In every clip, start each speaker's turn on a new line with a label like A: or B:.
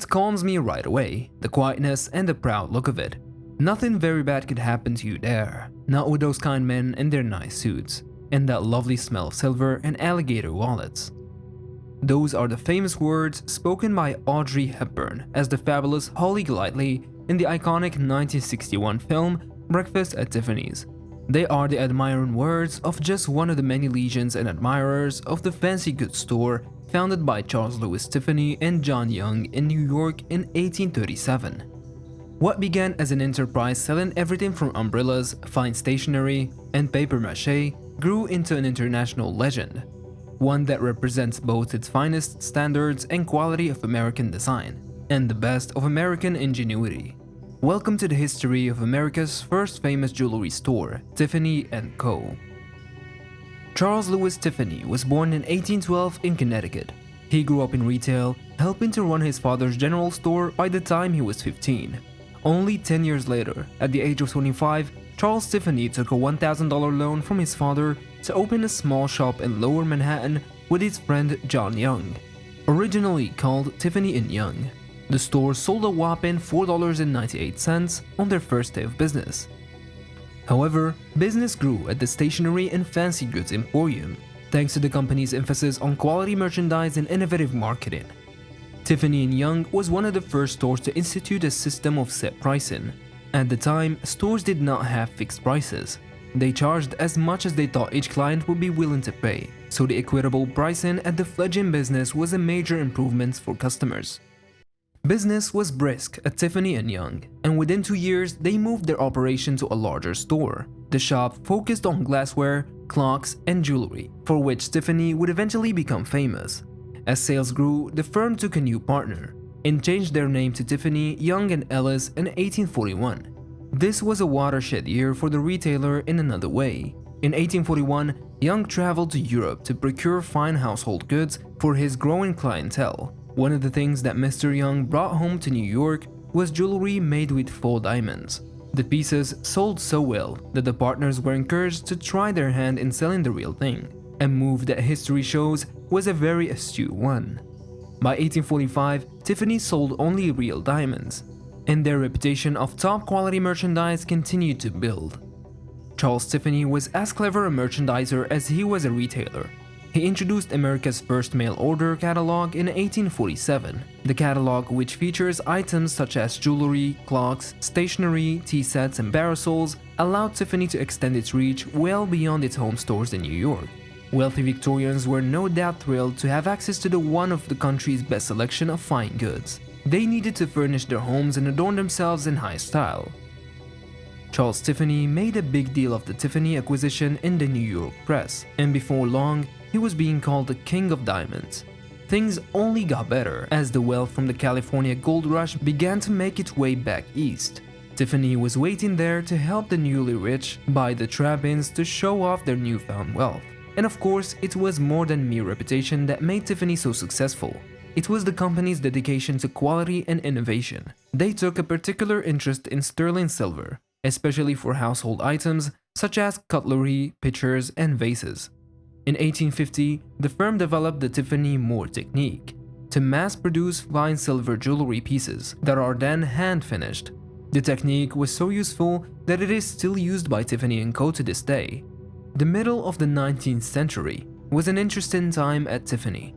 A: It calms me right away, the quietness and the proud look of it. Nothing very bad could happen to you there, not with those kind men in their nice suits, and that lovely smell of silver and alligator wallets. Those are the famous words spoken by Audrie Hepburn as the fabulous Holly Golightly in the iconic 1961 film Breakfast at Tiffany's. They are the admiring words of just one of the many legions and admirers of the fancy goods store founded by Charles Louis Tiffany and John Young in New York in 1837. What began as an enterprise selling everything from umbrellas, fine stationery, and papier-mâché grew into an international legend, one that represents both its finest standards and quality of American design, and the best of American ingenuity. Welcome to the history of America's first famous jewelry store, Tiffany and Co. Charles Louis Tiffany was born in 1812 in Connecticut. He grew up in retail, helping to run his father's general store by the time he was 15. Only 10 years later, at the age of 25, Charles Tiffany took a $1,000 loan from his father to open a small shop in Lower Manhattan with his friend John Young. Originally called Tiffany and Young, the store sold a whopping $4.98 on their first day of business. However, business grew at the stationery and fancy goods emporium, thanks to the company's emphasis on quality merchandise and innovative marketing. Tiffany and Young was one of the first stores to institute a system of set pricing. At the time, stores did not have fixed prices. They charged as much as they thought each client would be willing to pay, so the equitable pricing at the fledgling business was a major improvement for customers. Business was brisk at Tiffany and Young, and within 2 years, they moved their operation to a larger store. The shop focused on glassware, clocks, and jewelry, for which Tiffany would eventually become famous. As sales grew, the firm took a new partner and changed their name to Tiffany, Young & Ellis in 1841. This was a watershed year for the retailer in another way. In 1841, Young traveled to Europe to procure fine household goods for his growing clientele. One of the things that Mr. Young brought home to New York was jewelry made with faux diamonds. The pieces sold so well that the partners were encouraged to try their hand in selling the real thing, a move that history shows was a very astute one. By 1845, Tiffany sold only real diamonds, and their reputation of top-quality merchandise continued to build. Charles Tiffany was as clever a merchandiser as he was a retailer. He introduced America's first mail-order catalog in 1847. The catalog, which features items such as jewelry, clocks, stationery, tea sets, and parasols, allowed Tiffany to extend its reach well beyond its home stores in New York. Wealthy Victorians were no doubt thrilled to have access to one of the country's best selection of fine goods. They needed to furnish their homes and adorn themselves in high style. Charles Tiffany made a big deal of the Tiffany acquisition in the New York press, and before long, he was being called the King of Diamonds. Things only got better as the wealth from the California gold rush began to make its way back east. Tiffany was waiting there to help the newly rich buy the trappings to show off their newfound wealth. And of course, it was more than mere reputation that made Tiffany so successful. It was the company's dedication to quality and innovation. They took a particular interest in sterling silver, especially for household items such as cutlery, pitchers, and vases. In 1850, the firm developed the Tiffany Moore technique to mass-produce fine silver jewelry pieces that are then hand-finished. The technique was so useful that it is still used by Tiffany and Co to this day. The middle of the 19th century was an interesting time at Tiffany.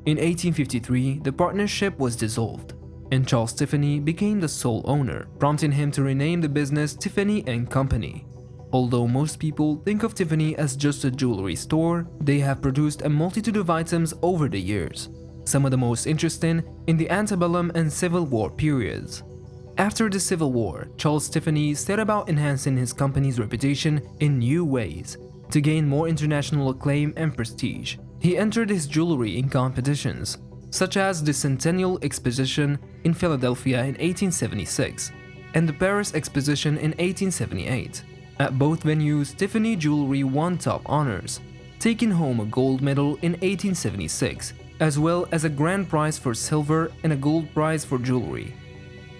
A: In 1853, the partnership was dissolved, and Charles Tiffany became the sole owner, prompting him to rename the business Tiffany and Company. Although most people think of Tiffany as just a jewelry store, they have produced a multitude of items over the years, some of the most interesting in the antebellum and Civil War periods. After the Civil War, Charles Tiffany set about enhancing his company's reputation in new ways. To gain more international acclaim and prestige, he entered his jewelry in competitions, such as the Centennial Exposition in Philadelphia in 1876 and the Paris Exposition in 1878. At both venues, Tiffany jewelry won top honors, taking home a gold medal in 1876, as well as a grand prize for silver and a gold prize for jewelry.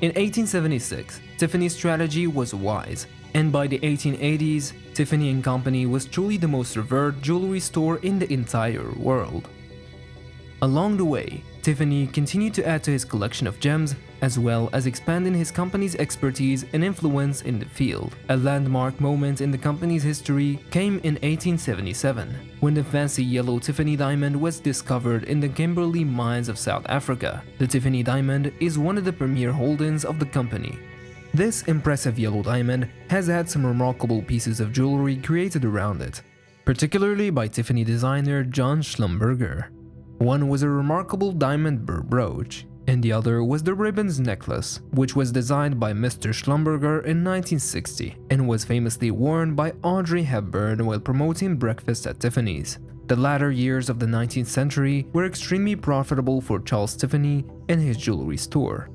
A: In 1876, Tiffany's strategy was wise, and by the 1880s, Tiffany and Company was truly the most revered jewelry store in the entire world. Along the way, Tiffany continued to add to his collection of gems, as well as expanding his company's expertise and influence in the field. A landmark moment in the company's history came in 1877, when the fancy yellow Tiffany diamond was discovered in the Kimberley mines of South Africa. The Tiffany diamond is one of the premier holdings of the company. This impressive yellow diamond has had some remarkable pieces of jewelry created around it, particularly by Tiffany designer John Schlumberger. One was a remarkable diamond burr brooch, and the other was the ribbons necklace, which was designed by Mr. Schlumberger in 1960 and was famously worn by Audrie Hepburn while promoting breakfast at Tiffany's. The latter years of the 19th century were extremely profitable for Charles Tiffany and his jewelry store.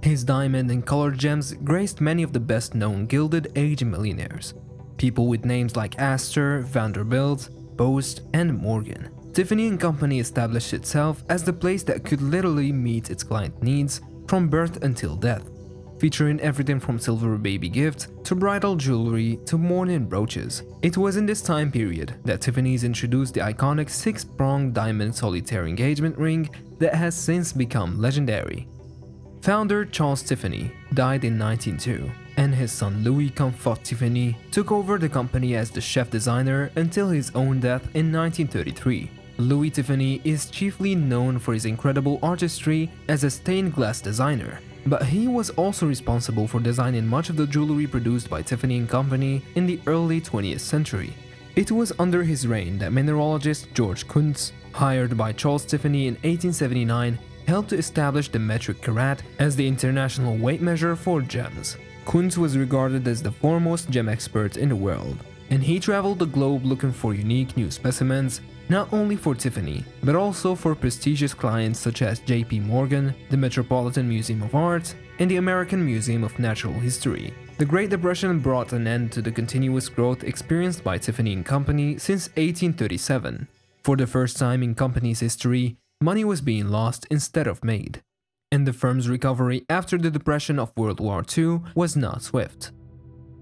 A: His diamond and colored gems graced many of the best-known Gilded Age millionaires, people with names like Astor, Vanderbilt, Post, and Morgan. Tiffany and Company established itself as the place that could literally meet its client needs from birth until death, featuring everything from silver baby gifts to bridal jewelry to mourning brooches. It was in this time period that Tiffany's introduced the iconic 6-pronged diamond solitaire engagement ring that has since become legendary. Founder Charles Tiffany died in 1902, and his son Louis Comfort Tiffany took over the company as the chef designer until his own death in 1933. Louis Tiffany is chiefly known for his incredible artistry as a stained glass designer, but he was also responsible for designing much of the jewelry produced by Tiffany and Company in the early 20th century. It was under his reign that mineralogist George Kuntz, hired by Charles Tiffany in 1879, helped to establish the metric carat as the international weight measure for gems. Kuntz was regarded as the foremost gem expert in the world, and he traveled the globe looking for unique new specimens, not only for Tiffany, but also for prestigious clients such as J.P. Morgan, the Metropolitan Museum of Art, and the American Museum of Natural History. The Great Depression brought an end to the continuous growth experienced by Tiffany and Company since 1837. For the first time in company's history, money was being lost instead of made, and the firm's recovery after the depression of World War II was not swift.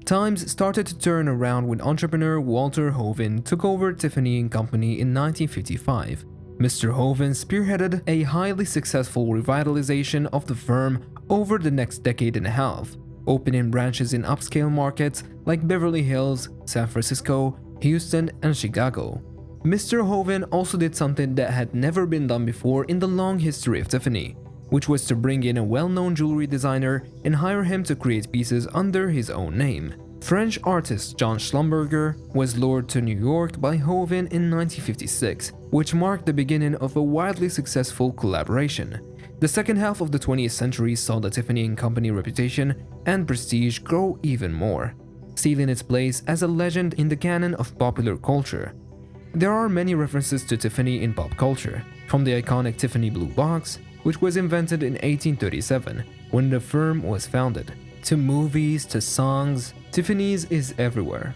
A: Times started to turn around when entrepreneur Walter Hoven took over Tiffany and Company in 1955. Mr. Hoven spearheaded a highly successful revitalization of the firm over the next decade and a half, opening branches in upscale markets like Beverly Hills, San Francisco, Houston, and Chicago. Mr. Hoven also did something that had never been done before in the long history of Tiffany, which was to bring in a well-known jewelry designer and hire him to create pieces under his own name. French artist John Schlumberger was lured to New York by Hoven in 1956, which marked the beginning of a widely successful collaboration. The second half of the 20th century saw the Tiffany & Company reputation and prestige grow even more, sealing its place as a legend in the canon of popular culture. There are many references to Tiffany in pop culture, from the iconic Tiffany blue box, which was invented in 1837 when the firm was founded, to movies, to songs. Tiffany's is everywhere.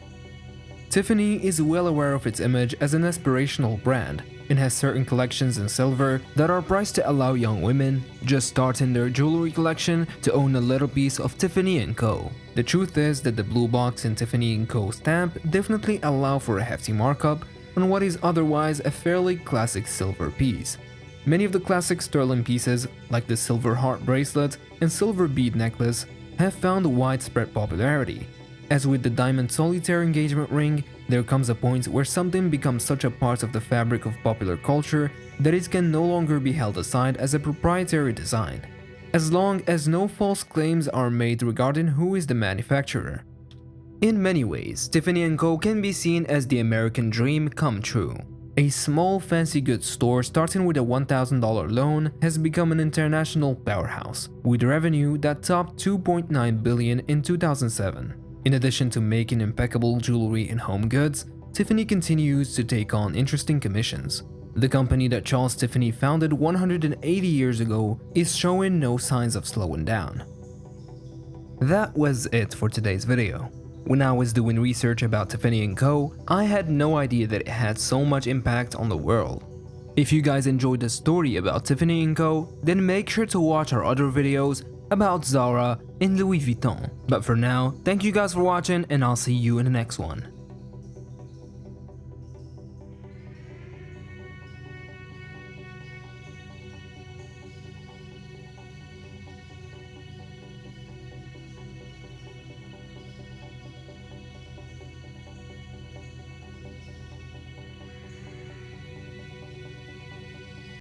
A: Tiffany is well aware of its image as an aspirational brand and has certain collections in silver that are priced to allow young women just starting their jewelry collection to own a little piece of Tiffany & Co. The truth is that the blue box and Tiffany & Co stamp definitely allow for a hefty markup on what is otherwise a fairly classic silver piece. Many of the classic sterling pieces, like the silver heart bracelet and silver bead necklace, have found widespread popularity. As with the diamond solitaire engagement ring, there comes a point where something becomes such a part of the fabric of popular culture that it can no longer be held aside as a proprietary design, as long as no false claims are made regarding who is the manufacturer. In many ways, Tiffany & Co can be seen as the American dream come true. A small fancy goods store starting with a $1,000 loan has become an international powerhouse, with revenue that topped $2.9 billion in 2007. In addition to making impeccable jewelry and home goods, Tiffany continues to take on interesting commissions. The company that Charles Tiffany founded 180 years ago is showing no signs of slowing down. That was it for today's video. When I was doing research about Tiffany & Co, I had no idea that it had so much impact on the world. If you guys enjoyed the story about Tiffany & Co, then make sure to watch our other videos about Zara and Louis Vuitton. But for now, thank you guys for watching and I'll see you in the next one.